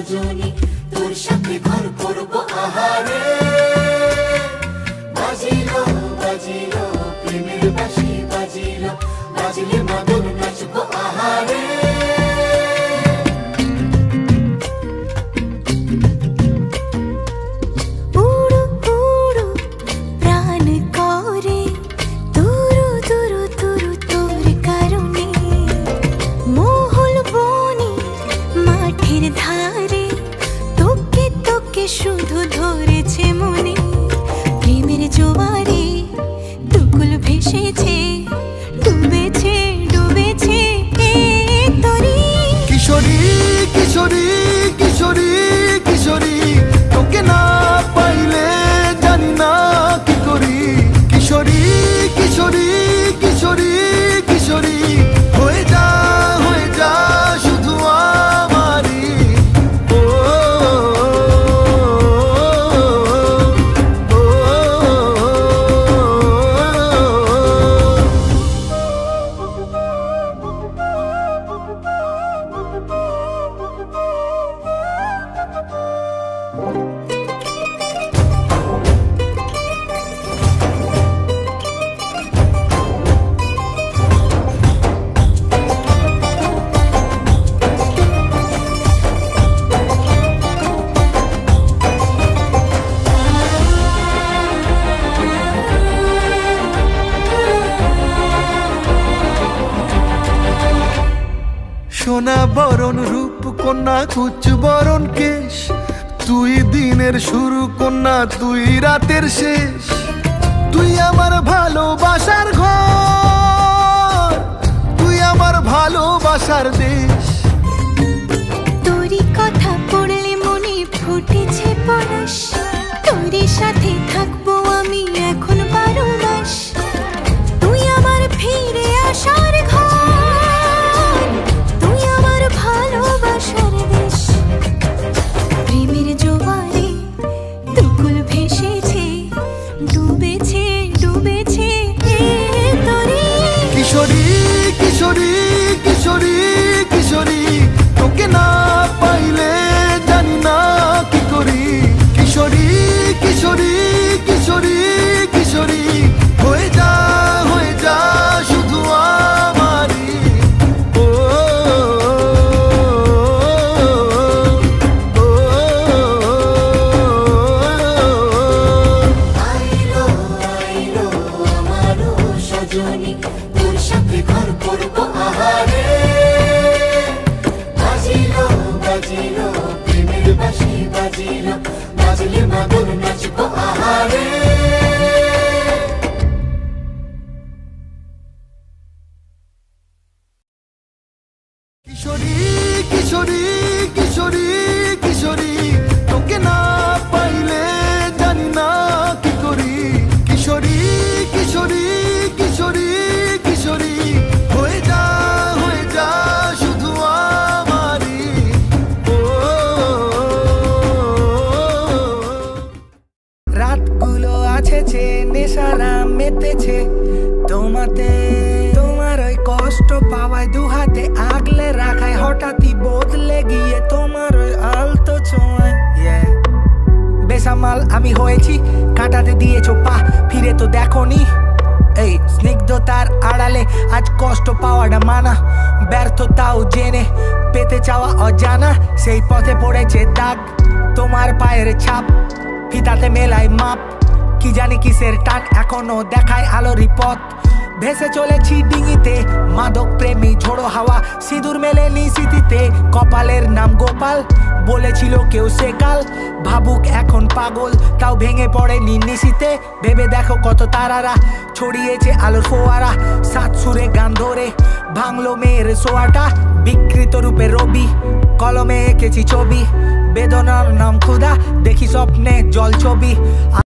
সজনী তোর সাথে ঘর করব আহারে বাজিলো বাজিলো প্রেমের বাঁশি বাজিলো বাজলে মাদল নাচবো আহারে শুধু ধরেছে মনে প্রেমের জোয়ারে দুকুল ভেসেছে ডুবেছে ডুবেছে তরি কিশোরী কিশোরী কিশোরী কিশোরী তোকে না পাইলে জানি না কি করি কিশোরী কিশোরী কিশোরী কিশোরী হয়ে যা শুধু আমারি সোনা বরণ রূপ কন্যা কুচ বরণ কেশ তুই দিনের শুরু কন্যা তুই রাতের শেষ তুই আমার ভালোবাসার ঘর তুই আমার ভালোবাসার দেশ তোরই কথা পড়লে মনে ফুটেছে পরশ তোরই সাথে থাকবো আমি এখন 12 মাস তুই আমার ফিরে আসার ঘর ভালোবাসার দেশ প্রেমের জোয়ারে দুকুল ভেসেছে ডুবেছে ডুবেছে তরি কিশোরী কিশোরী কিশোরী কিশোরী তোকে না পাইলে জানি না কি করি কিশোরী কিশোরী কিশোরী কিশোরী হয়ে যা শুধু আমারি তোর সাথে ঘর করব আহারে বাজিলো বাজিলো প্রেমের বাঁশি বাজিলো বাজলে মাদল নাচবো আহারে কিশোরী কিশোরী কিশোরী কিশোরী তোকে না পাইলে জানি না কি করি কিশোরী কিশোরী কিশোরী কিশোরী হয়ে যা শুধু আমারি রাতগুলো আছে নেশারা মেতেছে তোমাতে তোমার ওই কষ্ট পাওয়ায় দুহাতে আগলে রাখায় হঠাৎই বদলে গিয়ে তোমার ওই আলতো ছোঁয়ায় বেসামাল আমি হয়েছি কাটাতে দিয়েছো পা ফিরে তো দেখোনি এই স্নিগ্ধতার আড়ালে আজ কষ্ট পাওয়াটা মানা ব্যর্থতাও জেনে পেতে চাওয়া অজানা সেই পথে পড়েছে দাগ তোমার পায়ের ছাপ ফিতাতে মেলায় মাপ কি জানি কিসের টান এখনো দেখায় আলোরই পথ ভেসে চলেছি ডিঙিতে মাদক প্রেমী ঝোড়ো হাওয়া সিঁদুর মেলেনি স্মৃতিতে কপালের নাম গোপাল বলেছিল কেউ সে কাল ভাবুক এখন পাগল তাও ভেঙে পড়ে নিশিতে ভেবে দেখো কত তারারা ছড়িয়েছে আলোর ফোয়ারা সাত সুরে গান ধরে ভাঙলো মেয়ের সোয়াটা বিকৃত রূপে রবি কলমে এঁকেছি ছবি বেদনার নাম ক্ষুধা দেখি স্বপ্নে জল ছবি।